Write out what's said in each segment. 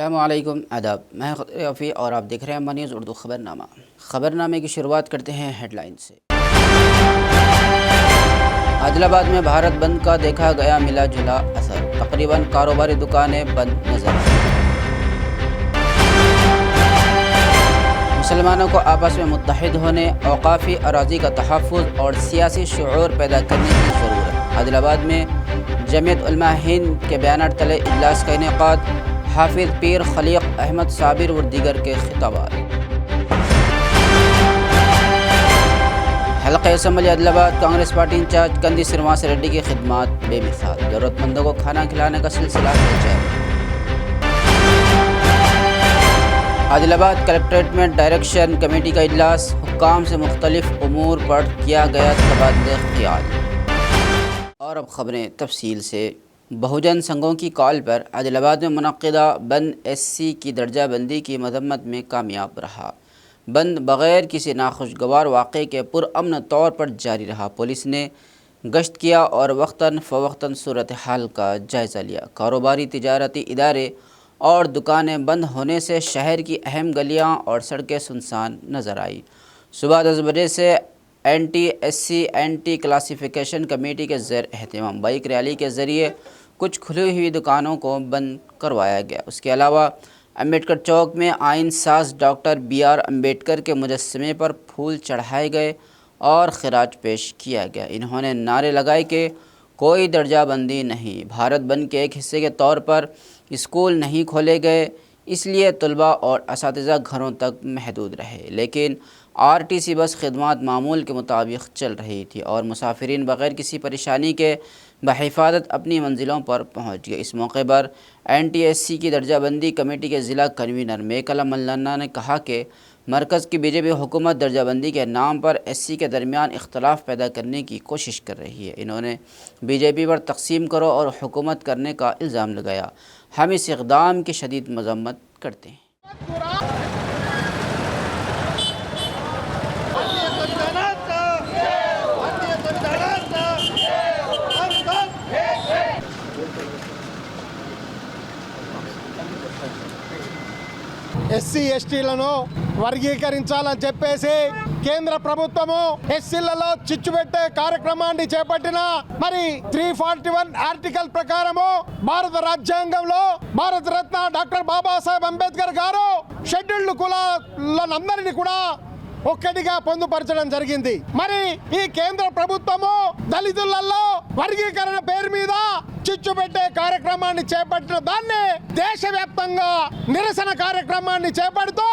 السلام علیکم، آداب۔ میں رفیع اور آپ دیکھ رہے ہیں نیوز اردو خبرنامہ۔ خبرنامے کی شروعات کرتے ہیں ہیڈ لائن سے۔ عادل آباد میں بھارت بند کا دیکھا گیا ملا جلا اثر، تقریباً کاروباری دکانیں بند نظر آئیں۔ مسلمانوں کو آپس میں متحد ہونے، اوقافی اراضی کا تحفظ اور سیاسی شعور پیدا کرنے کی ضرورت۔ عادل آباد میں جمعیت علماء ہند کے بیانات تلے اجلاس کا انعقاد، حافظ پیر خلیق احمد صابر و دیگر کے خطابات۔ حلقہ اسمبلی عادل آباد کانگریس پارٹی انچارج کندی سرماس ریڈی کی خدمات بے مثال، ضرورت مندوں کو کھانا کھلانے کا سلسلہ جاری۔ عادل آباد کلکٹریٹ میں ڈائریکشن کمیٹی کا اجلاس، حکام سے مختلف امور پر کیا گیا تبادلہ خیال۔ اور اب خبریں تفصیل سے۔ بہوجن سنگھوں کی کال پر عادل آباد میں منعقدہ بند ایس سی کی درجہ بندی کی مذمت میں کامیاب رہا۔ بند بغیر کسی ناخوشگوار واقعے کے پرامن طور پر جاری رہا۔ پولیس نے گشت کیا اور وقتاً فوقتاً صورتحال کا جائزہ لیا۔ کاروباری تجارتی ادارے اور دکانیں بند ہونے سے شہر کی اہم گلیاں اور سڑکیں سنسان نظر آئیں۔ صبح 10 بجے سے اینٹی ایس سی اینٹی کلاسیفیکیشن کمیٹی کے زیر اہتمام بائیک ریلی کے ذریعے کچھ کھلی ہوئی دکانوں کو بند کروایا گیا۔ اس کے علاوہ امبیڈکر چوک میں آئین ساز ڈاکٹر بی آر امبیڈکر کے مجسمے پر پھول چڑھائے گئے اور خراج پیش کیا گیا۔ انہوں نے نعرے لگائے کہ کوئی درجہ بندی نہیں، بھارت بند کے ایک حصے کے طور پر اسکول نہیں کھولے گئے، اس لیے طلباء اور اساتذہ گھروں تک محدود رہے، لیکن آر ٹی سی بس خدمات معمول کے مطابق چل رہی تھی اور مسافرین بغیر کسی پریشانی کے بحفاظت اپنی منزلوں پر پہنچ گئے۔ اس موقع پر این ٹی ایس سی کی درجہ بندی کمیٹی کے ضلع کنوینر میکلا ملانا نے کہا کہ مرکز کی بی جے پی حکومت درجہ بندی کے نام پر ایس سی کے درمیان اختلاف پیدا کرنے کی کوشش کر رہی ہے۔ انہوں نے بی جے پی پر تقسیم کرو اور حکومت کرنے کا الزام لگایا۔ ہم اس اقدام کی شدید مذمت کرتے ہیں۔ SC ఎస్టీలను వర్గీకరించాలని చెప్పేసి కేంద్ర ప్రభుత్వము ఎస్సీలలో చిచ్చు పెట్టే కార్యక్రమాన్ని చేపట్టిన మరి 341 ఆర్టికల్ ప్రకారము భారత రాజ్యాంగంలో భారత రత్న డాక్టర్ బాబాసాహెబ్ అంబేద్కర్ గారు షెడ్యూల్డ్ కులాలందరినీ కూడా ఒక్కటిగా పొందుపరచడం జరిగింది। మరి ఈ కేంద్ర ప్రభుత్వము దళితులలో వర్గీకరణ పేరు మీద చిచ్చు పెట్టే కార్యక్రమాన్ని చేపట్టిన దాన్ని దేశవ్యాప్తంగా నిరసన కార్యక్రమాన్ని చేపడుతూ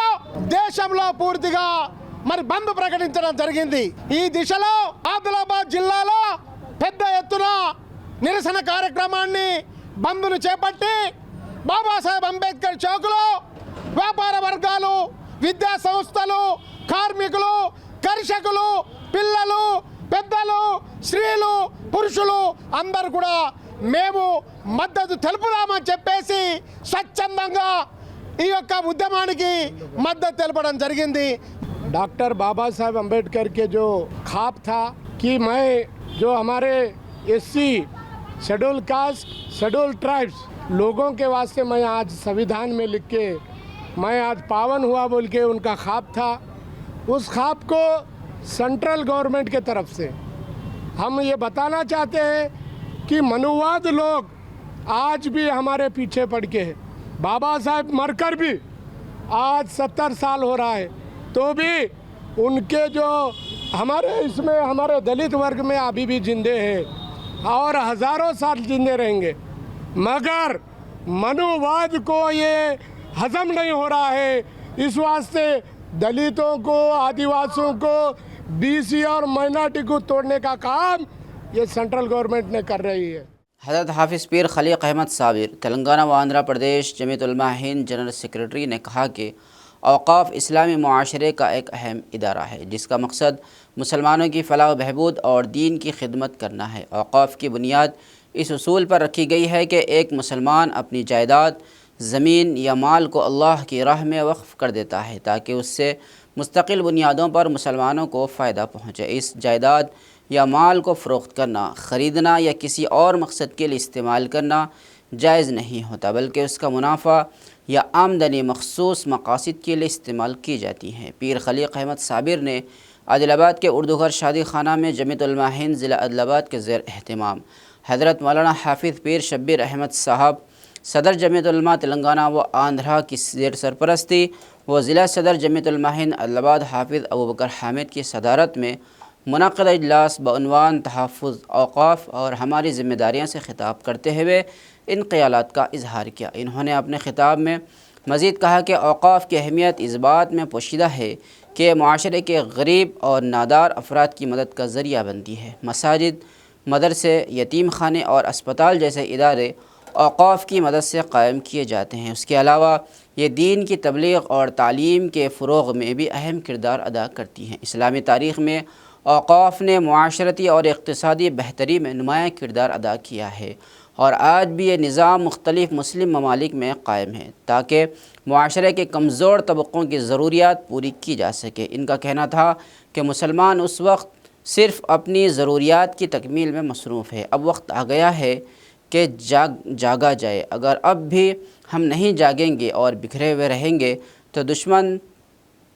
దేశంలో పూర్తిగా మరి బంద్ ప్రకటించడం జరిగింది। ఈ దిశలో ఆదిలాబాద్ జిల్లాలో పెద్ద ఎత్తున నిరసన కార్యక్రమాన్ని బంద్ను చేపట్టి బాబాసాహెబ్ అంబేద్కర్ చౌక్లో వ్యాపార వర్గాలు, విద్యా సంస్థలు, కార్మికులు, కర్షకులు, పిల్లలు, పెద్దలు, స్త్రీలు, పురుషులు అందరూ కూడా మేము మద్దతు తెలుపుదామని చెప్పేసి స్వచ్ఛందంగా ఈ యొక్క ఉద్యమానికి మద్దతు తెలపడం జరిగింది। डॉक्टर बाबा साहब अम्बेडकर के जो ख्वाब था कि मैं जो हमारे SC schedule caste schedule tribes लोगों के वास्ते मैं आज संविधान में लिख के मैं आज पावन हुआ बोल के उनका ख्वाब था। उस ख्वाब को सेंट्रल गवर्नमेंट के तरफ से हम ये बताना चाहते हैं कि मनुवाद लोग आज भी हमारे पीछे पड़ के हैं। बाबा साहब मरकर भी आज 70 साल हो रहा है तो भी उनके जो हमारे इसमें हमारे दलित वर्ग में अभी भी जिंदे हैं और हज़ारों साल जिंदे रहेंगे, मगर मनुवाद को ये हजम नहीं हो रहा है। इस वास्ते दलितों को, आदिवासियों को, बीसी और माइनॉरिटी को तोड़ने का काम ये सेंट्रल गवर्नमेंट ने कर रही है। حضرت حافظ پیر خلیق احمد صابر تلنگانہ و آندھرا پردیش جمعیت علماء ہند جنرل سیکریٹری نے کہا کہ اوقاف اسلامی معاشرے کا ایک اہم ادارہ ہے جس کا مقصد مسلمانوں کی فلاح و بہبود اور دین کی خدمت کرنا ہے۔ اوقاف کی بنیاد اس اصول پر رکھی گئی ہے کہ ایک مسلمان اپنی جائیداد، زمین یا مال کو اللہ کی راہ میں وقف کر دیتا ہے تاکہ اس سے مستقل بنیادوں پر مسلمانوں کو فائدہ پہنچے۔ اس جائیداد یا مال کو فروخت کرنا، خریدنا یا کسی اور مقصد کے لیے استعمال کرنا جائز نہیں ہوتا، بلکہ اس کا منافع یا آمدنی مخصوص مقاصد کے لیے استعمال کی جاتی ہیں۔ پیر خلیق احمد صابر نے عادل آباد کے اردو گھر شادی خانہ میں جمعیت علماء ہند ضلع عادل آباد کے زیر اہتمام حضرت مولانا حافظ پیر شبیر احمد صاحب صدر جمعیت علماء تلنگانہ و آندھرا کی زیر سرپرستی و ضلع صدر جمعیت علماء ہند عادل آباد حافظ ابوبکر حامد کی صدارت میں منعقدہ اجلاس بعنوان تحفظ اوقاف اور ہماری ذمہ داریاں سے خطاب کرتے ہوئے ان خیالات کا اظہار کیا۔ انہوں نے اپنے خطاب میں مزید کہا کہ اوقاف کی اہمیت اس بات میں پوشیدہ ہے کہ معاشرے کے غریب اور نادار افراد کی مدد کا ذریعہ بنتی ہے۔ مساجد، مدرسے، یتیم خانے اور اسپتال جیسے ادارے اوقاف کی مدد سے قائم کیے جاتے ہیں۔ اس کے علاوہ یہ دین کی تبلیغ اور تعلیم کے فروغ میں بھی اہم کردار ادا کرتی ہیں۔ اسلامی تاریخ میں اوقاف نے معاشرتی اور اقتصادی بہتری میں نمایاں کردار ادا کیا ہے اور آج بھی یہ نظام مختلف مسلم ممالک میں قائم ہے تاکہ معاشرے کے کمزور طبقوں کی ضروریات پوری کی جا سکے۔ ان کا کہنا تھا کہ مسلمان اس وقت صرف اپنی ضروریات کی تکمیل میں مصروف ہے، اب وقت آ گیا ہے کہ جاگا جائے۔ اگر اب بھی ہم نہیں جاگیں گے اور بکھرے ہوئے رہیں گے تو دشمن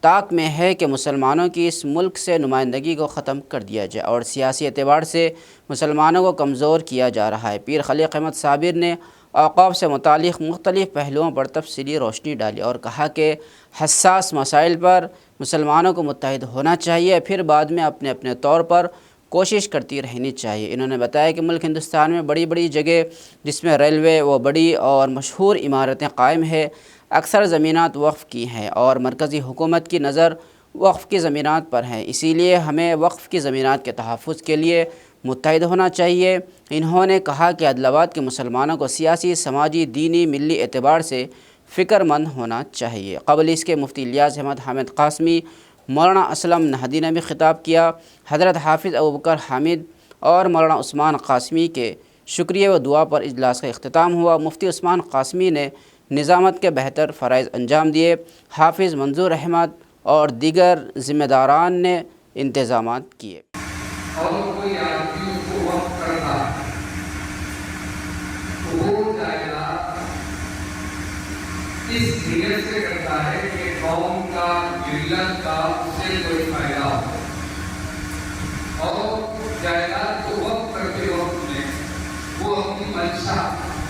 طاق میں ہے کہ مسلمانوں کی اس ملک سے نمائندگی کو ختم کر دیا جائے اور سیاسی اعتبار سے مسلمانوں کو کمزور کیا جا رہا ہے۔ پیر خلیق احمد صابر نے اوقاف سے متعلق مختلف پہلوؤں پر تفصیلی روشنی ڈالی اور کہا کہ حساس مسائل پر مسلمانوں کو متحد ہونا چاہیے، پھر بعد میں اپنے اپنے طور پر کوشش کرتی رہنی چاہیے۔ انہوں نے بتایا کہ ملک ہندوستان میں بڑی بڑی جگہ جس میں ریلوے و بڑی اور مشہور عمارتیں قائم ہیں، اکثر زمینات وقف کی ہیں اور مرکزی حکومت کی نظر وقف کی زمینات پر ہیں، اسی لیے ہمیں وقف کی زمینات کے تحفظ کے لیے متحد ہونا چاہیے۔ انہوں نے کہا کہ عادل آباد کے مسلمانوں کو سیاسی، سماجی، دینی، ملی اعتبار سے فکر مند ہونا چاہیے۔ قبل اس کے مفتی الیاس احمد حامد قاسمی، مولانا اسلم نہدی نے بھی خطاب کیا۔ حضرت حافظ ابوبکر حامد اور مولانا عثمان قاسمی کے شکریہ و دعا پر اجلاس کا اختتام ہوا۔ مفتی عثمان قاسمی نے نظامت کے بہتر فرائض انجام دیے۔ حافظ منظور احمد اور دیگر ذمہ داران نے انتظامات کیے۔ اور کوئی آدمی اس کو وقف کرتا تو وہ جائزہ اس نیت سے کرتا ہے کہ قوم کا، ملت کا اس سے کوئی فائدہ ہو، اور جائیداد کو وقف کرتے وقت میں وہ اپنی منشا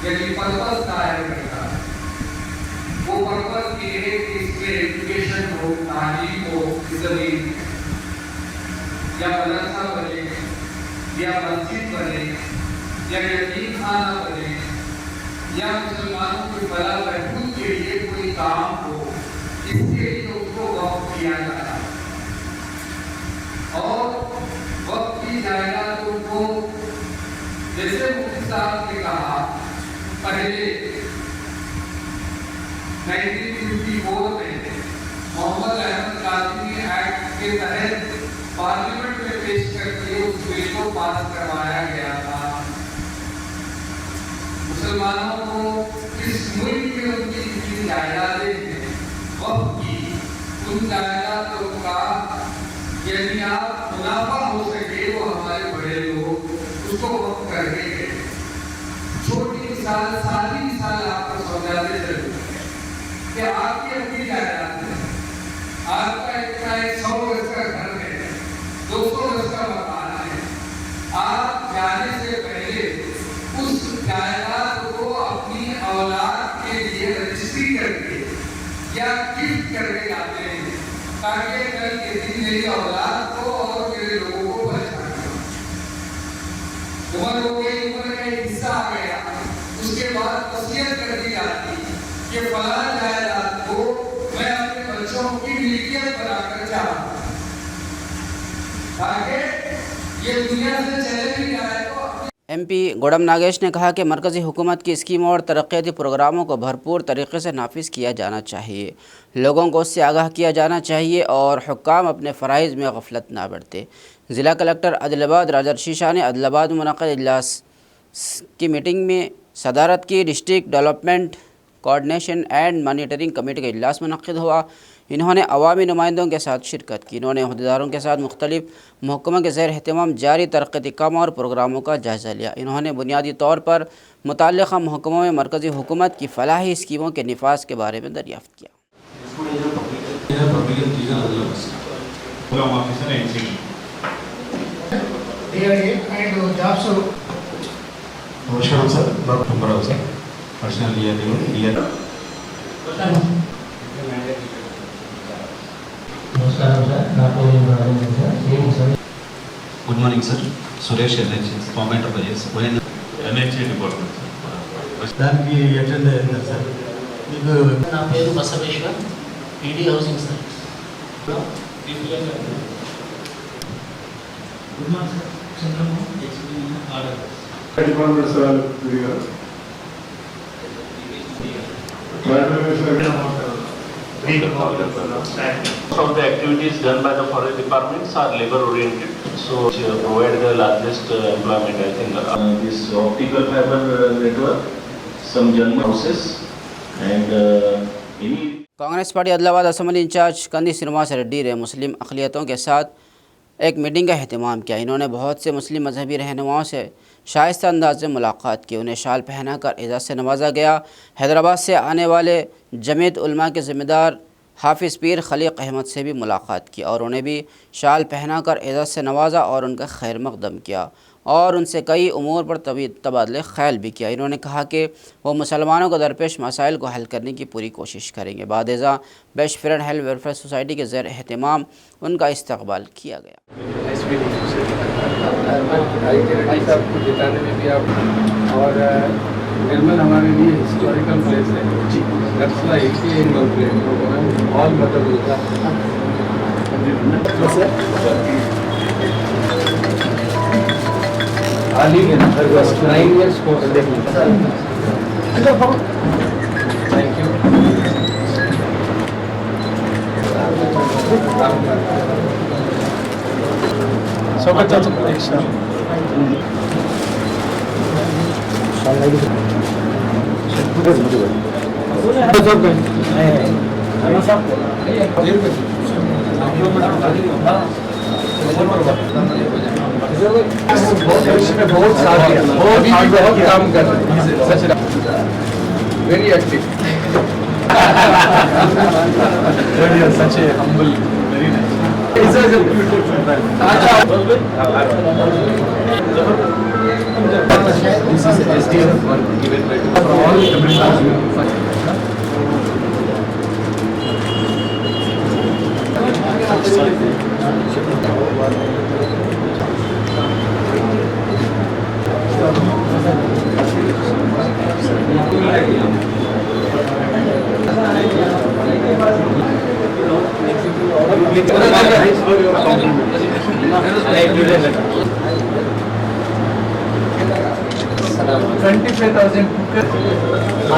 یعنی پرپز ظاہر کرتا ہے۔ وہ پرپز یہ ہے کہ اس میں ایجوکیشن ہو، تعلیم ہو، زمین یا مدرسہ بنے یا مسجد بنے یا یتیم خانہ بنے یا مسلمانوں کی فلاح و بہبود کے لیے کوئی کام ہو، اس کے لیے اس کو وقف کیا جاتا ہے۔ اور وقف کی جائیدادوں کو جیسے مفتی صاحب نے کہا، پہلے 1954 میں محمد احمد قاسمی ایکٹ کے تحت پارلیمنٹ میں پیش کر کے اس بل کو پاس کروایا گیا تھا۔ مسلمانوں کو اس ملک میں ان کی جتنی جائیدادیں وقف کی، ان جائیدادوں کا یعنی آپ منافع ہو سکے وہ ہمارے بڑے لوگ اس کو وقف کر کے گئے۔ چھوٹی مثال، سادی مثال آپ کو سمجھاتے چلوں کہ آپ کی اپنی جائیداد ہے، آپ کا اتنا 100 گز کا گھر ہے، 200 گز کا مکان ہے، آپ جانے سے پہلے اس جائیداد کو اپنی اولاد کے لیے رجسٹری کر کے یا گفٹ کر کے جاتے ہیں تاکہ کل کے دن میری اولاد کو اور میرے لوگوں کو پریشان ہو۔ عمر ہو گئی، عمر کا ایک حصہ آ گیا، اس کے بعد وصیت کر دی جاتی کہ فلاں جائیداد کو میں اپنے بچوں کی ملکیت بنا کر چاہتا ہوں تاکہ یہ دنیا سے چلے بھی جائے تو۔ ایم پی گوڑم ناگیش نے کہا کہ مرکزی حکومت کی اسکیموں اور ترقیاتی پروگراموں کو بھرپور طریقے سے نافذ کیا جانا چاہیے، لوگوں کو اس سے آگاہ کیا جانا چاہیے اور حکام اپنے فرائض میں غفلت نہ برتے۔ ضلع کلکٹر عادل آباد راجرشی شاہ نے عادل آباد میں منعقد اجلاس کی میٹنگ میں صدارت کی۔ ڈسٹرکٹ ڈیولپمنٹ کوآرڈینیشن اینڈ مانیٹرنگ کمیٹی کا اجلاس منعقد ہوا۔ انہوں نے عوامی نمائندوں کے ساتھ شرکت کی۔ انہوں نے عہدیداروں کے ساتھ مختلف محکموں کے زیر اہتمام جاری ترقیاتی کاموں اور پروگراموں کا جائزہ لیا۔ انہوں نے بنیادی طور پر متعلقہ محکموں میں مرکزی حکومت کی فلاحی اسکیموں کے نفاذ کے بارے میں دریافت کیا۔ నమస్కారం సార్, సుబ్బారావు సార్, పర్సనల్ ఇయర్ నమస్కారం సార్, నా పేరు రాజేంద్ర సార్, ఏమి sir? Good morning sir, Suresh NH farm enterprises NHA department దానికి అటెండ్ అయ్యారు సార్. మీకు నా పేరు Basaveshwar, PD housing sir. Good morning sir, Chandramohan, order department sir గారు Some of the activities done by the forest departments are labor oriented, so provide the largest employment. I think this optical fiber network, some Janma houses, and any. کانگریس پارٹی عادل آباد اسمبلی انچارج کندی سرماس ریڈی نے مسلم اقلیتوں کے ساتھ ایک میٹنگ کا اہتمام کیا۔ انہوں نے بہت سے مسلم مذہبی رہنماؤں سے شائستہ انداز میں ملاقات کی، انہیں شال پہنا کر اعزاز سے نوازا گیا۔ حیدرآباد سے آنے والے جمعیت علماء کے ذمہ دار حافظ پیر خلیق احمد سے بھی ملاقات کی اور انہیں بھی شال پہنا کر اعزاز سے نوازا اور ان کا خیر مقدم کیا اور ان سے کئی امور پر تبادلہ خیال بھی کیا۔ انہوں نے کہا کہ وہ مسلمانوں کو درپیش مسائل کو حل کرنے کی پوری کوشش کریں گے۔ بعد ازاں بیسٹ فرینڈ ہیلتھ ویلفیئر سوسائٹی کے زیر اہتمام ان کا استقبال کیا گیا۔ صاحب کو جتانے میں بھی آپ اور نرمل ہمارے لیے ہسٹوریکل پلیس ہے جی نرسلا ایک ہی اینول پلیس آل مطلب عالی ہے 9 ایئرس کورس تھینک یو بہت ساتھ دیا بہت کام کر رہے ویری ایکٹیو سچ اے ہمبل ویری This is SDF work given by for all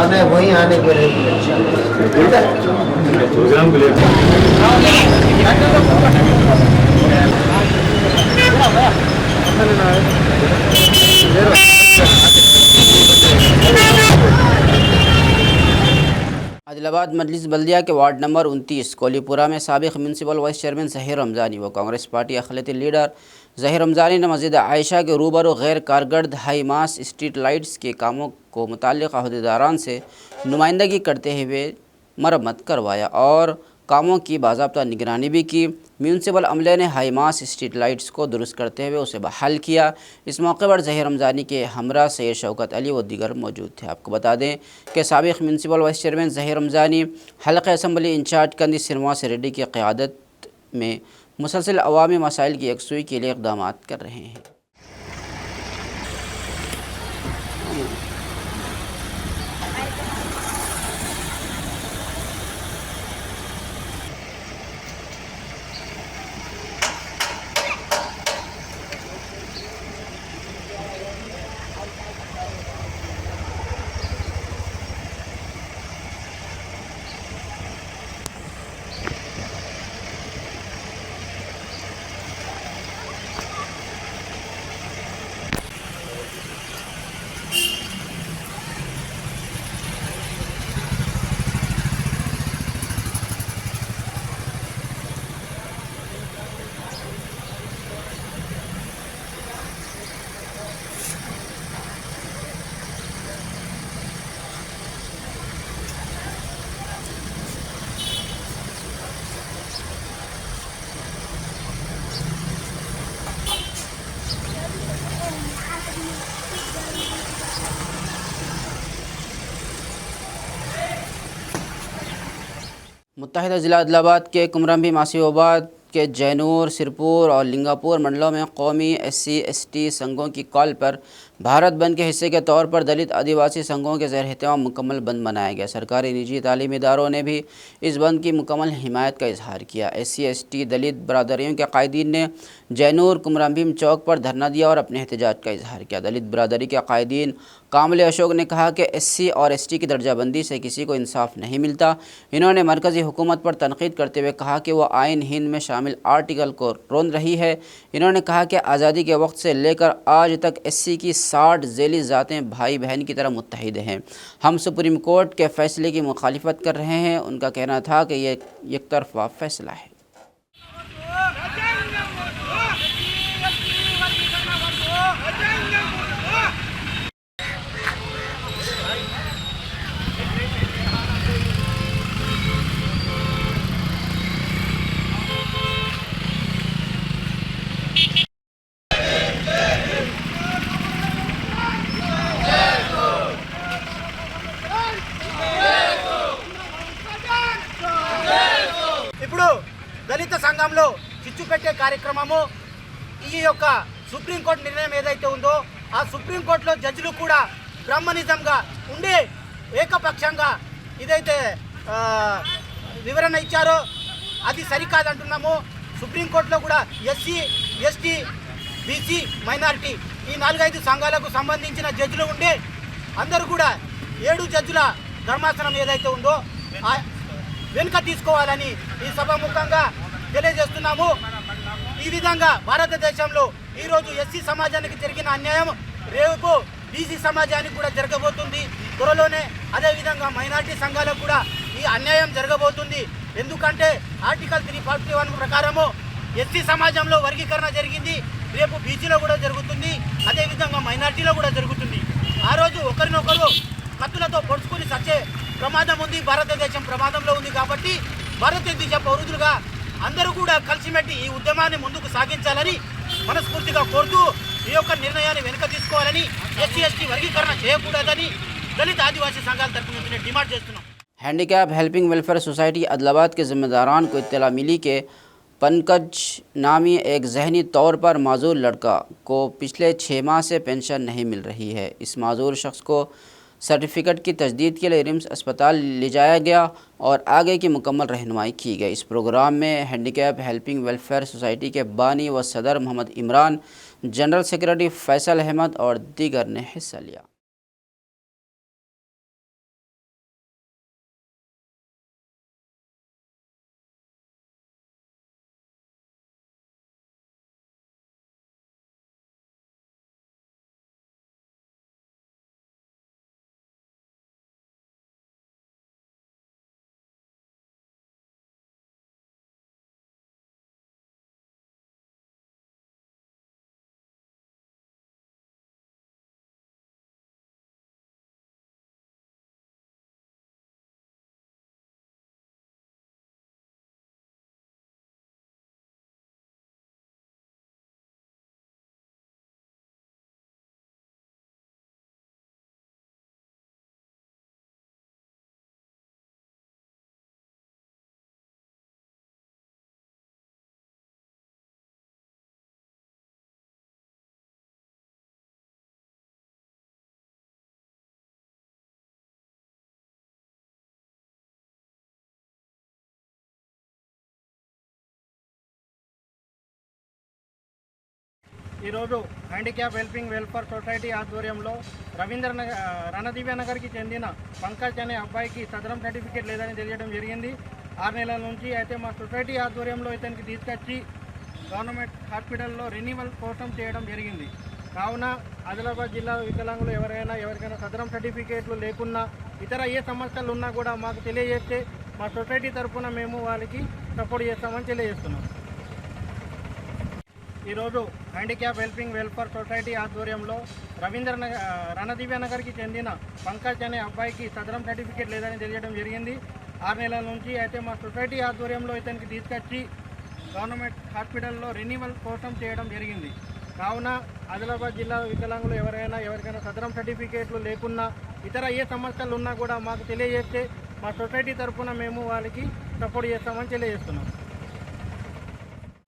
آنے وہیں آنے کے لیے programme కు లేదు. عادل آباد مجلس بلدیہ کے وارڈ نمبر 29 کولی پورہ میں سابق میونسپل وائس چیئرمین ظہیر رمضانی و کانگریس پارٹی اقلیتی لیڈر ظہیر رمضانی نے مسجد عائشہ کے روبرو غیر کارگرد ہائی ماس اسٹریٹ لائٹس کے کاموں کو متعلقہ عہدیداران سے نمائندگی کرتے ہوئے مرمت کروایا اور کاموں کی باضابطہ نگرانی بھی کی۔ میونسپل عملے نے ہائی ماس اسٹریٹ لائٹس کو درست کرتے ہوئے اسے بحال کیا۔ اس موقع پر ظہیر رمضانی کے ہمراہ سید شوکت علی و دیگر موجود تھے۔ آپ کو بتا دیں کہ سابق میونسپل وائس چیئرمین ظہیر رمضانی حلقہ اسمبلی انچارج کندی سرماس ریڈی کی قیادت میں مسلسل عوامی مسائل کی یکسوئی کے لیے اقدامات کر رہے ہیں۔ मुत्तहिदा ज़िला आदिलाबाद के कुमरम्बी मासियोबाद के जैनूर, सिरपुर और लिंगापुर मंडलों में कौमी SC/ST संघों की कॉल पर भारत बंद के हिस्से के तौर पर दलित आदिवासी संघों के ज़ेर एहतमाम मुकम्मल बंद मनाया गया। सरकारी निजी तालीमी इदारों ने भी इस बंद की मुकम्मल हिमायत का इजहार किया। SC/ST दलित बरादरियों के कायदीन ने जैनूर कुमरम्बी चौक पर धरना दिया और अपने एहतजाज का इजहार किया। दलित बरादरी के कायदीन कामले अशोक ने कहा कि SC और ST की दर्जाबंदी से किसी को इंसाफ नहीं मिलता। इन्होंने मरकज़ी हुकूमत पर तनकीद करते हुए कहा कि वह आइन हिंद में शामिल आर्टिकल को रोंद रही है। इन्होंने कहा कि आज़ादी के वक्त से लेकर आज तक SC की 60 ज़ेली ज़ातें भाई बहन की तरह मुत्तहिद हैं। हम सुप्रीम कोर्ट के फ़ैसले की मुखालिफत कर रहे हैं। उनका कहना था कि ये एक तरफा फ़ैसला है। ఇప్పుడు దళిత సంఘంలో చిచ్చు పెట్టే కార్యక్రమము ఈ యొక్క సుప్రీంకోర్టు నిర్ణయం ఏదైతే ఉందో ఆ సుప్రీంకోర్టులో జడ్జిలు కూడా బ్రహ్మనిజంగా ఉండి ఏకపక్షంగా ఇదైతే వివరణ ఇచ్చారో అది సరికాదంటున్నాము. సుప్రీంకోర్టులో కూడా SC, ST, BC, మైనారిటీ ఈ 4-5 సంఘాలకు సంబంధించిన జడ్జిలు ఉండి అందరూ కూడా 7 జడ్జిల ధర్మాసనం ఏదైతే ఉందో వెనుక తీసుకోవాలని ఈ సభాముఖంగా తెలియజేస్తున్నాము. ఈ విధంగా భారతదేశంలో ఈరోజు SC సమాజానికి జరిగిన అన్యాయం రేపు BC సమాజానికి కూడా జరగబోతుంది. త్వరలోనే అదేవిధంగా మైనారిటీ సంఘాలకు కూడా ఈ అన్యాయం జరగబోతుంది. ఎందుకంటే ఆర్టికల్ 341 ప్రకారము SC సమాజంలో వర్గీకరణ జరిగింది. రేపు BCలో కూడా జరుగుతుంది. అదేవిధంగా మైనారిటీలో కూడా జరుగుతుంది. ఆ రోజు ఒకరినొకరు కత్తులతో పొడుచుకుని సచ్చే ప్రమాదం ఉంది. భారతదేశం ప్రమాదంలో ఉంది. కాబట్టి భారతదేశ పౌరులుగా అందరూ కూడా కలిసిమెట్టి ఈ ఉద్యమాన్ని ముందుకు సాగించాలని మనస్ఫూర్తిగా కోరుతూ ఈ యొక్క నిర్ణయాన్ని వెనుక తీసుకోవాలని SC/ST వర్గీకరణ చేయకూడదని దళిత ఆదివాసీ సంఘాల తరఫు నుంచి డిమాండ్ చేస్తున్నాం. Handicap helping welfare society Adilabad के ज़िम्मेदारान को इत्तला मिली कि पंकज नामी एक जहनी तौर पर माजूर लड़का को पिछले 6 माह से पेंशन नहीं मिल रही है। इस माजूर शख्स को सर्टिफिकेट की तजदीद के लिए रिम्स अस्पताल ले जाया गया और आगे की मुकम्मल रहनुमाई की गई। इस प्रोग्राम में हैंडीकैप हेल्पिंग वेलफेयर सोसाइटी के बानी व सदर मोहम्मद इमरान, जनरल सेक्रेटरी फैसल अहमद और दीगर ने हिस्सा लिया। ఈరోజు హ్యాండిక్యాప్ హెల్పింగ్ వెల్ఫేర్ సొసైటీ ఆధ్వర్యంలో రణదివ్య నగర్కి చెందిన పంకజ్ అనే అబ్బాయికి సదరం సర్టిఫికేట్ లేదని తెలియడం జరిగింది 6 నెలల నుంచి. అయితే మా సొసైటీ ఆధ్వర్యంలో ఇతనికి తీసుకొచ్చి గవర్నమెంట్ హాస్పిటల్లో రెన్యువల్ కోసం చేయడం జరిగింది. కావున ఆదిలాబాద్ జిల్లా వికలాంగులు ఎవరికైనా సదరం సర్టిఫికేట్లు లేకున్నా ఇతర ఏ సమస్యలు ఉన్నా కూడా మాకు తెలియజేస్తే మా సొసైటీ తరఫున మేము వాళ్ళకి సపోర్ట్ చేస్తామని తెలియజేస్తున్నాం. ఈరోజు హ్యాండిక్యాప్ హెల్పింగ్ వెల్ఫేర్ సొసైటీ ఆధ్వర్యంలో రణదివ్య నగర్కి చెందిన పంకజ్ అనే అబ్బాయికి సదరం సర్టిఫికేట్ లేదని తెలియడం జరిగింది 6 నెలల నుంచి. అయితే మా సొసైటీ ఆధ్వర్యంలో ఇతనికి తీసుకొచ్చి గవర్నమెంట్ హాస్పిటల్లో రెన్యువల్ కోసం చేయడం జరిగింది. కావున ఆదిలాబాద్ జిల్లా వికలాంగులు ఎవరికైనా సదరం సర్టిఫికేట్లు లేకున్నా ఇతర ఏ సమస్యలు ఉన్నా కూడా మాకు తెలియజేస్తే మా సొసైటీ తరఫున మేము వాళ్ళకి సపోర్ట్ చేస్తామని తెలియజేస్తున్నాం.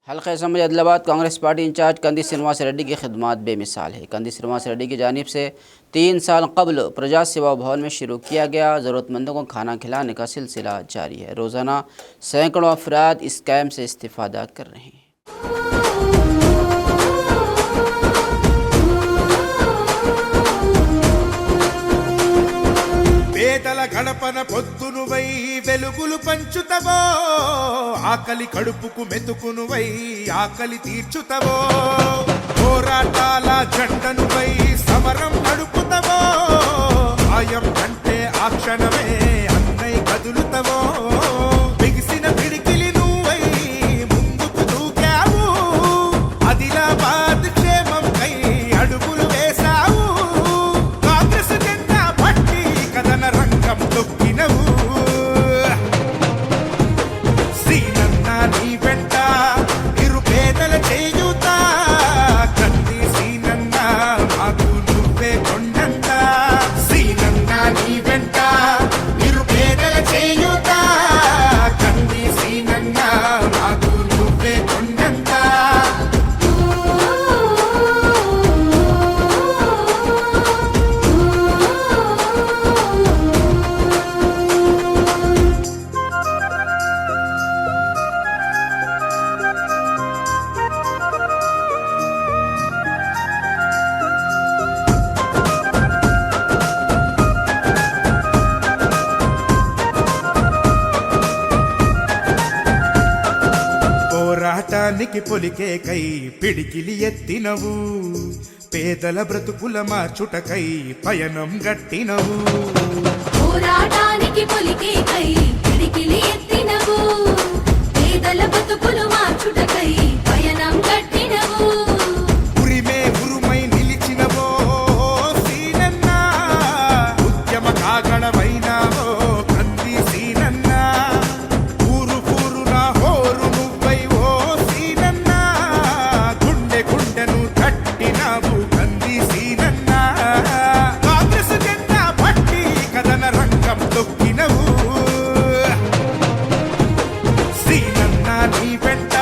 हल्का assembly Adilabad Congress party incharge Kandi Srinivas Reddy की खिदमत बेमिसाल है। कंदी श्रीनिवास रेड्डी की जानिब से 3 साल कबल प्रजा सेवा भवन में शुरू किया गया ज़रूरतमंदों को खाना खिलाने का सिलसिला जारी है। रोज़ाना सैकड़ों अफराद इस कैम्प से इस्तिफ़ादा कर रहे हैं। పేదల గడపన పొద్దునువై వెలుగులు పంచుతవో, ఆకలి కడుపుకు మెతుకునువై ఆకలి తీర్చుతవో, పోరాటాల జెండనువై సమరం నడుపుతవో, సాయం అంటే ఆ క్షణమే అన్నై కదులుతవో, బిగిసిన పిడికిలి నువ్వై ముందుకు దూకావు, ఆదిలాబాద్ క్షేమం కై అడుగులు వేశావు, కాంగ్రెస్ జెండా పట్టి కథన రంగం తొక్కినవు, సీనన్న నీ వెంట నిరుపేదల చేయుత, కంది సీనన్న మాకు నువ్వే కొండంత, సీనన్న నీ వెంట నిరుపేదల చేయుత, కంది సీనన్న మాకు నువ్వే కొండంత. పోరాటానికి పొలికే కై పిడికిలి ఎత్తినవు, పేదల బ్రతుకుల మార్చుటకై పయనం గట్టినవు, పోరాటానికి పొలికే కై పిడికిలి ఎత్తినవు, పేదల బ్రతుకులు మార్చుటకై పయనం గట్టినవు, ఉరిమే ఉరుమై నిలిచినవో సీనన్న, ఉద్యమ కాగడమైనావో కంది సీనన్న, ఊరు ఊరున హోరు నువ్వై ఓ సీనన్న, గుండె గుండెను తట్టినావు కంది సీనన్న, కాంగ్రెస్ జెండా పట్టి కథన రంగం తొక్కినవు, సీనన్న నీ వెంట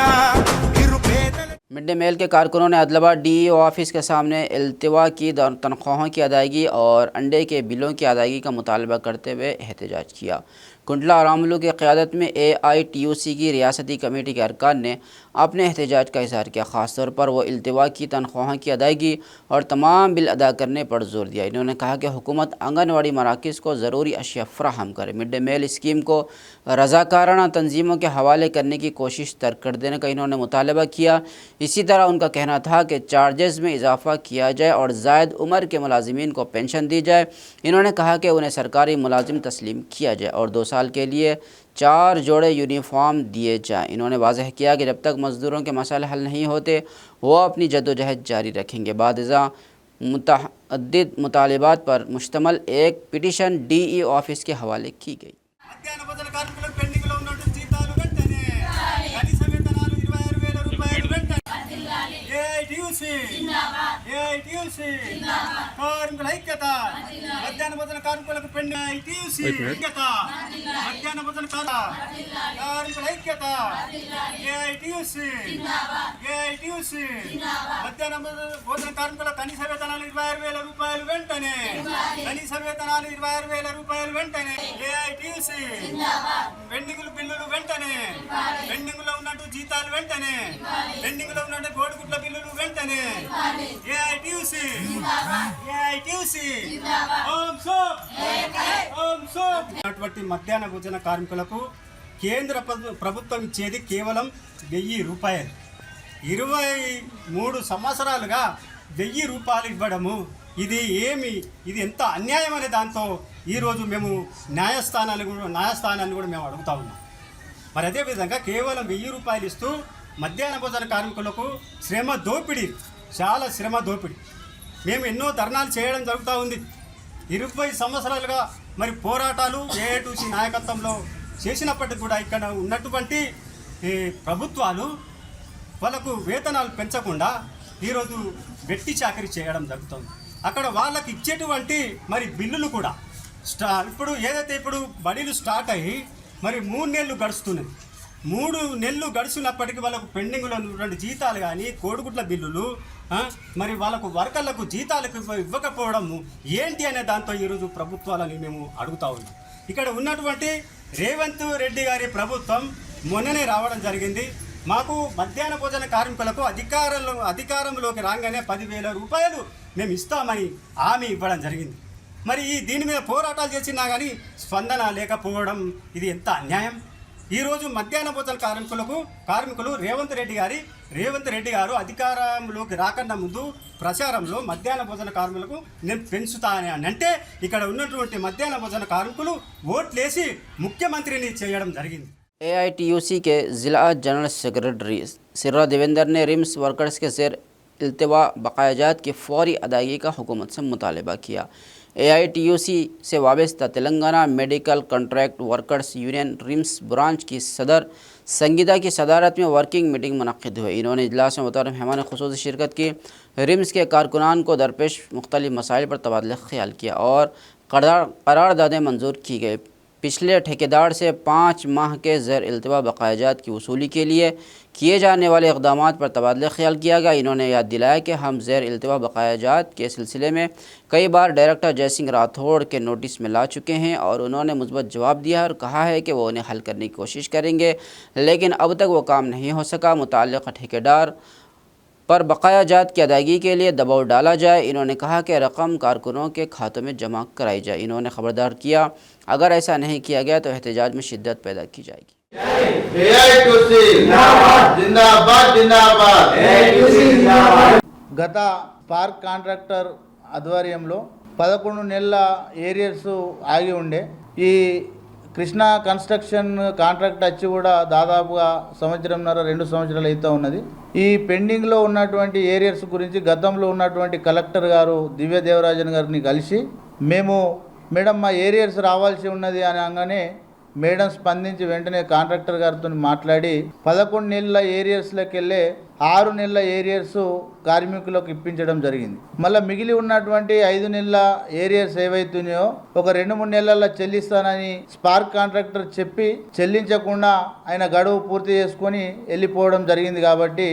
నిరుపేదల. मिड डे मील के कारकुनों ने आदिलाबाद DEO ऑफिस के सामने इल्तिवा की तनख्वाहों की अदायगी और अंडे के बिलों की अदायगी का मुतालबा करते हुए एहतजाज किया। कुंडला रामलू की क़यादत में AITUC की रियासती कमेटी के अरकान ने अपने एहतजाज का इज़हार किया। ख़ास तौर पर वो इल्तिवा की तनख्वाहों की अदायगी और तमाम बिल अदा करने पर जोर दिया। इन्होंने कहा कि हुकूमत आंगनवाड़ी मराकज़ को ज़रूरी अशिया फ़राहम करे, मिड डे मील स्कीम को रज़ाकाराना तंजीमों के हवाले करने की कोशिश तर्क कर देने का इन्होंने मुतालबा किया। इसी तरह उनका कहना था कि चार्जेस में इजाफ़ा किया जाए और ज़ायद उम्र के मुलाजिमीन को पेंशन दी जाए। इन्होंने कहा कि उन्हें सरकारी मुलाजिम तस्लीम किया जाए और 2 साल के लिए 4 जोड़े यूनिफॉर्म दिए जाएं। इन्होंने वाज़ह किया कि जब तक मज़दूरों के मसाले हल नहीं होते वो अपनी जद्दोजहद जारी रखेंगे। बादज़ा मुतअद्दिद मुतालिबात पर मुश्तमल एक पिटीशन DEO ऑफिस के हवाले की गई। మధ్యాహ్న భోజన కార్మికులకు పెండింగ్లో ఉన్నట్టు జీతాలు వెంటనే, కనీస వేతనాలు 26,000 రూపాయలు వెంటనే. AITUC కార్మికుల ఐక్యత, మధ్యాహ్న భోజన కార్మికులకు పెండింగ్ AITUC ఐక్యత, మధ్యాహ్న భోజన కార్మికుల ఐక్యత, AITUC మధ్యాహ్న భోజన కార్మికుల కనీస వేతనాలు 26,000 రూపాయలు వెంటనే, కనీస వేతనాలు 26,000 రూపాయలు వెంటనే. AITUC పెండింగ్ బిల్లులు వెంటనే, పెండింగ్ లో ఉన్నట్టు జీతాలు వెంటనే, పెండింగ్ లో ఉన్నట్టు కోడిగుడ్ల బిల్లులు వెంటనే. AITUC అటువంటి మధ్యాహ్న భోజన కార్మికులకు కేంద్ర ప్రభుత్వం ఇచ్చేది కేవలం 1000 రూపాయలు. 23 సంవత్సరాలుగా 1000 రూపాయలు ఇవ్వడము ఇది ఎంత అన్యాయం అనే దాంతో ఈరోజు మేము న్యాయస్థానాన్ని కూడా మేము అడుగుతా ఉన్నాం. మరి అదేవిధంగా కేవలం 1000 రూపాయలు ఇస్తూ మధ్యాహ్న భోజన కార్మికులకు చాలా శ్రమ దోపిడీ. మేము ఎన్నో ధర్నాలు చేయడం జరుగుతూ ఉంది. 20 సంవత్సరాలుగా మరి పోరాటాలు AITUC నాయకత్వంలో చేసినప్పటికీ కూడా ఇక్కడ ఉన్నటువంటి ప్రభుత్వాలు వాళ్ళకు వేతనాలు పెంచకుండా ఈరోజు వెట్టి చాకరీ చేయడం జరుగుతుంది. అక్కడ వాళ్ళకి ఇచ్చేటువంటి మరి బిల్లులు కూడా ఇప్పుడు ఏదైతే ఇప్పుడు బడులు స్టార్ట్ అయ్యి మరి 3 నెలలు గడుస్తున్నాయి. 3 నెలలు గడిచినప్పటికీ వాళ్ళకు పెండింగ్లో ఉన్నటువంటి జీతాలు కానీ కోడిగుడ్ల బిల్లులు మరి వాళ్ళకు వర్కర్లకు జీతాలకు ఇవ్వకపోవడము ఏంటి అనే దాంతో ఈరోజు ప్రభుత్వాలని మేము అడుగుతా ఉన్నాం. ఇక్కడ ఉన్నటువంటి రేవంత్ రెడ్డి గారి ప్రభుత్వం మొన్ననే రావడం జరిగింది. మాకు మధ్యాహ్న భోజన కార్మికులకు అధికారంలోకి రాగానే 10,000 రూపాయలు మేము ఇస్తామని హామీ ఇవ్వడం జరిగింది. మరి దీని మీద పోరాటాలు చేసినా కానీ స్పందన లేకపోవడం ఇది ఎంత అన్యాయం. ఈరోజు మధ్యాహ్న భోజన కార్మికులు రేవంత్ రెడ్డి గారు అధికారంలోకి రాకన్నా ముందు ప్రచారంలో మధ్యాహ్న భోజన కార్మికులకు నేను పెంచుతానని అంటే ఇక్కడ ఉన్నటువంటి మధ్యాహ్న భోజన కార్మికులు ఓట్లేసి ముఖ్యమంత్రిని చేయడం జరిగింది. AITUC के ज़िला जनरल सेक्रेटरी सिर्रा देवेंद्र ने रिम्स वर्कर्स के ज़ेर इल्तिवा बकायाजात की फौरी अदायगी का हुकूमत से मुतालबा किया। AITUC से वाबस्ता Telangana medical contract workers union RIMS branch की सदर संगीता की सदारत में वर्किंग मीटिंग मुनक्किद हुई। इन्होंने इजलास में मुताबिक मेहमान खुसूसी शिरकत की। रिम्स के कारकुनान को दरपेश मुख्तलिफ मसाइल पर तबादला ख्याल किया और करारदादें मंजूर की गई। पिछले ठेकेदार से 5 माह के ज़ेर इल्तिवा बकायाजात की वसूली के लिए किए जाने वाले इक़दामात पर तबादला ख्याल किया गया। इन्होंने याद दिलाया कि हम ज़ेर इल्तिवा बकायाजात के सिलसिले में कई बार डायरेक्टर जयसिंह राठौड़ के नोटिस में ला चुके हैं और उन्होंने मुस्बत जवाब दिया और कहा है कि वो उन्हें हल करने की कोशिश करेंगे, लेकिन अब तक वो काम नहीं हो सका। मुताल्लिक़ ठेकेदार पर बकायाजात की अदायगी के लिए दबाव डाला जाए। इन्होंने कहा कि रकम कारकुनों के खातों में जमा कराई जाए। इन्होंने खबरदार किया अगर ऐसा नहीं किया गया तो एहतजाज में शिद्दत पैदा की जाएगी। గత స్పార్క్ కాంట్రాక్టర్ ఆధ్వర్యంలో 11 నెలల ఏరియర్స్ ఆగి ఉండే ఈ కృష్ణా కన్స్ట్రక్షన్ కాంట్రాక్ట్ వచ్చి కూడా దాదాపుగా 2 సంవత్సరాలు అయితే ఉన్నది. ఈ పెండింగ్లో ఉన్నటువంటి ఏరియర్స్ గురించి గతంలో ఉన్నటువంటి కలెక్టర్ గారు దివ్య దేవరాజన్ గారిని కలిసి మేము మేడం మా ఏరియర్స్ రావాల్సి ఉన్నది అని అనగానే మేడం స్పందించి వెంటనే కాంట్రాక్టర్ గారితో మాట్లాడి 11 నెలల ఏరియర్స్లోకి వెళ్ళే 6 నెలల ఏరియర్స్ కార్మికులకు ఇప్పించడం జరిగింది. మళ్ళీ మిగిలి ఉన్నటువంటి 5 నెలల ఏరియర్స్ ఏవైతున్నాయో ఒక 2-3 నెలల్లో చెల్లిస్తానని స్పార్క్ కాంట్రాక్టర్ చెప్పి చెల్లించకుండా ఆయన గడువు పూర్తి చేసుకొని వెళ్ళిపోవడం జరిగింది. కాబట్టి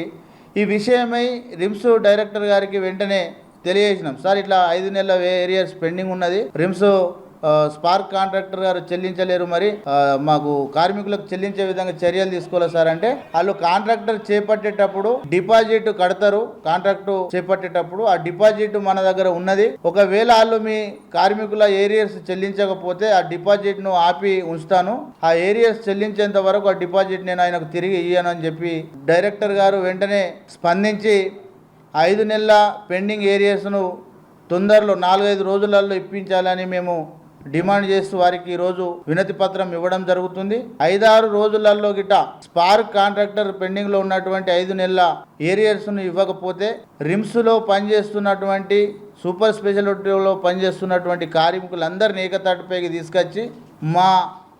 ఈ విషయమై రిమ్స్ డైరెక్టర్ గారికి వెంటనే తెలియజేసినాం. సార్ ఇట్లా 5 నెలల ఏరియర్స్ పెండింగ్ ఉన్నది, రిమ్స్ స్పార్క్ కాంట్రాక్టర్ గారు చెల్లించలేరు, మరి మాకు కార్మికులకు చెల్లించే విధంగా చర్యలు తీసుకోవాలి సార్ అంటే వాళ్ళు కాంట్రాక్టర్ చేపట్టేటప్పుడు డిపాజిట్ కడతారు. కాంట్రాక్టు చేపట్టేటప్పుడు ఆ డిపాజిట్ మన దగ్గర ఉన్నది. ఒకవేళ వాళ్ళు మీ కార్మికుల ఏరియర్స్ చెల్లించకపోతే ఆ డిపాజిట్ ను ఆపి ఉంచుతాను, ఆ ఏరియర్స్ చెల్లించేంత వరకు ఆ డిపాజిట్ నేను ఆయనకు తిరిగి ఇయ్యను అని చెప్పి డైరెక్టర్ గారు వెంటనే స్పందించి 5 నెలల పెండింగ్ ఏరియర్స్ను తొందరలో 4-5 రోజులలో ఇప్పించాలని మేము డిమాండ్ చేస్తూ వారికి ఈరోజు వినతి పత్రం ఇవ్వడం జరుగుతుంది. 5-6 రోజులలో గిట్ట స్పార్క్ కాంట్రాక్టర్ పెండింగ్లో ఉన్నటువంటి 5 నెలల ఏరియర్స్ను ఇవ్వకపోతే రిమ్స్లో పనిచేస్తున్నటువంటి సూపర్ స్పెషాలిటీలో పనిచేస్తున్నటువంటి కార్మికులందరినీ ఏకతాటిపైకి తీసుకొచ్చి మా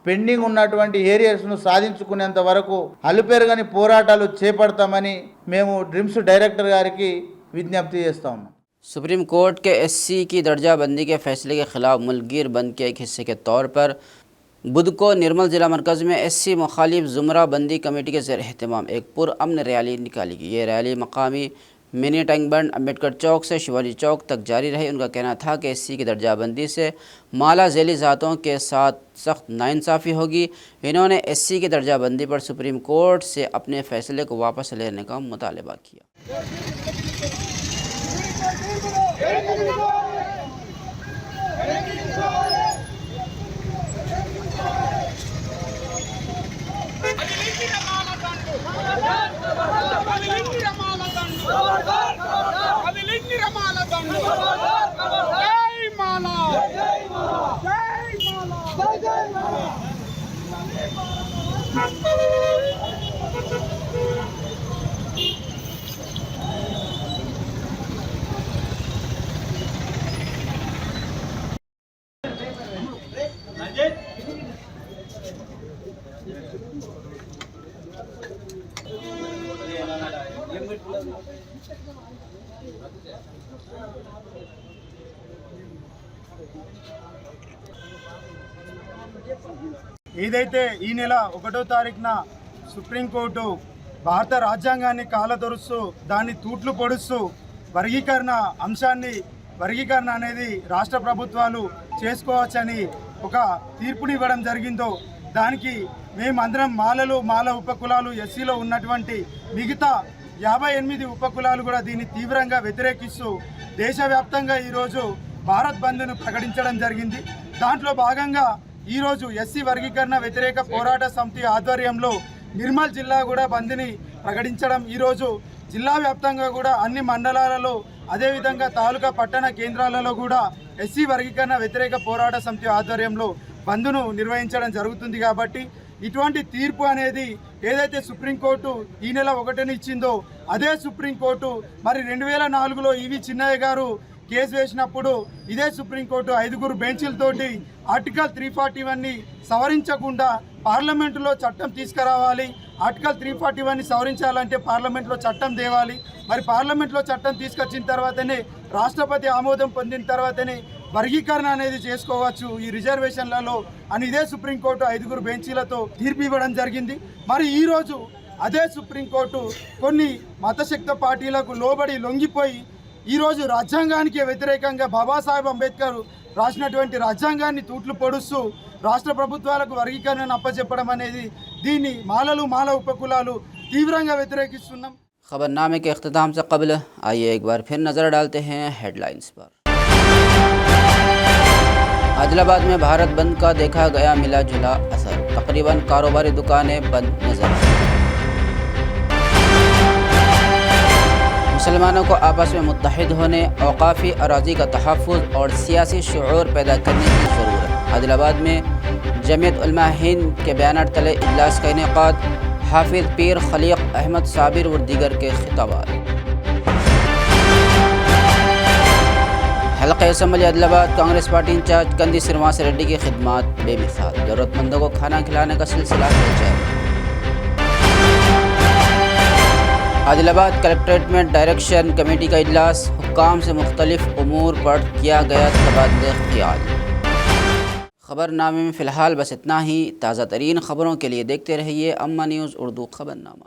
పెండింగ్ ఉన్నటువంటి ఏరియాస్ను సాధించుకునేంత వరకు అలుపెరగని పోరాటాలు చేపడతామని మేము రిమ్స్ డైరెక్టర్ గారికి విజ్ఞప్తి చేస్తా ఉన్నాం. सुप्रीम कोर्ट के SC की दर्जाबंदी के फैसले के ख़िलाफ़ मुल्कगीर बंद के एक हिस्से के तौर पर बुध को निर्मल ज़िला मरकज़ में SC मुखालिफ ज़ुमरा बंदी कमेटी के ज़ेर एहतमाम एक पुरअमन रैली निकाली गई। ये रैली मकामी मिनी टैंक बंड अम्बेडकर चौक से शिवाजी चौक तक जारी रही। उनका कहना था कि SC की दर्जाबंदी से माला झेली ज़ातों के साथ सख्त नाइंसाफ़ी होगी। इन्होंने SC की दर्जाबंदी पर सुप्रीम कोर्ट से अपने फ़ैसले को वापस लेने का मुतालबा किया। ఏదైతే ఈ నెల 1వ తారీఖున సుప్రీంకోర్టు భారత రాజ్యాంగాన్ని కాలదొరుస్తూ దాన్ని తూట్లు పొడుస్తూ వర్గీకరణ అనేది రాష్ట్ర ప్రభుత్వాలు చేసుకోవచ్చని ఒక తీర్పునివ్వడం జరిగిందో దానికి మేమందరం మాల ఉపకులాలు ఎస్సీలో ఉన్నటువంటి మిగతా 58 ఉపకులాలు కూడా దీన్ని తీవ్రంగా వ్యతిరేకిస్తూ దేశవ్యాప్తంగా ఈరోజు భారత్ బంద్ను ప్రకటించడం జరిగింది. దాంట్లో భాగంగా ఈరోజు ఎస్సీ వర్గీకరణ వ్యతిరేక పోరాట సమితి ఆధ్వర్యంలో నిర్మల్ జిల్లా కూడా బంద్ని ప్రకటించడం, ఈరోజు జిల్లా వ్యాప్తంగా కూడా అన్ని మండలాలలో అదేవిధంగా తాలూకా పట్టణ కేంద్రాలలో కూడా ఎస్సీ వర్గీకరణ వ్యతిరేక పోరాట సమితి ఆధ్వర్యంలో బంద్ను నిర్వహించడం జరుగుతుంది. కాబట్టి ఇటువంటి తీర్పు అనేది ఏదైతే సుప్రీంకోర్టు ఈ నెల 1న ఇచ్చిందో అదే సుప్రీంకోర్టు మరి 2004లో ఈవి చిన్నయ్య గారు కేసు వేసినప్పుడు ఇదే సుప్రీంకోర్టు 5 బెంచీలతోటి ఆర్టికల్ 341ని సవరించకుండా పార్లమెంటులో చట్టం తీసుకురావాలి. ఆర్టికల్ 341ని సవరించాలంటే పార్లమెంట్లో చట్టం తేవాలి. మరి పార్లమెంట్లో చట్టం తీసుకొచ్చిన తర్వాతనే రాష్ట్రపతి ఆమోదం పొందిన తర్వాతనే వర్గీకరణ అనేది చేసుకోవచ్చు ఈ రిజర్వేషన్లలో అని ఇదే సుప్రీంకోర్టు 5 బెంచీలతో తీర్పు ఇవ్వడం జరిగింది. మరి ఈరోజు అదే సుప్రీంకోర్టు కొన్ని మతశక్త పార్టీలకు లోబడి లొంగిపోయి ఈరోజు రాజ్యాంగానికి వ్యతిరేకంగా బాబాసాహెబ్ అంబేద్కర్ రాసినటువంటి రాజ్యాంగాన్ని తూట్లు పొడుస్తూ రాష్ట్ర ప్రభుత్వాలకు వర్గీకరణను అప్పచెప్పడం అనేది దీన్ని మాల ఉపకులాలు తీవ్రంగా వ్యతిరేకిస్తున్నాం. खबरनामे के अख्ताम से कबल आइए एक बार फिर नज़र डालते हैं हेडलाइंस पर। आदिलाबाद में भारत बंद का देखा गया मिला जुला असर, तकरीबन कारोबारी दुकानें बंद नजर आई। मुसलमानों को आपस में मुत्तहिद होने, औकाफी अराज़ी का तहफ़्फ़ुज़ और सियासी शऊर पैदा करने की ज़रूरत। आदिलाबाद में जमीयत उलमा हिंद के बैनर तले इजलास का इनेकाद, हाफिज पीर खलीक अहमद साबिर और दीगर के खिताबात। हल्का assembly Adilabad Congress party incharge Kandi Srinivas Reddy की खिदमत बेमिसाल, ज़रूरतमंदों को खाना खिलाने का सिलसिला जारी। आदिलाबाद कलेक्ट्रेट में डायरेक्शन कमेटी का इजलास, हुक्काम से मुख्तलिफ उमूर पर किया गया तबादला ख्याल। खबरनामे में फ़िलहाल बस इतना ही। ताज़ा तरीन खबरों के लिए देखते रहिए अम्मा न्यूज़ उर्दू खबरनामा।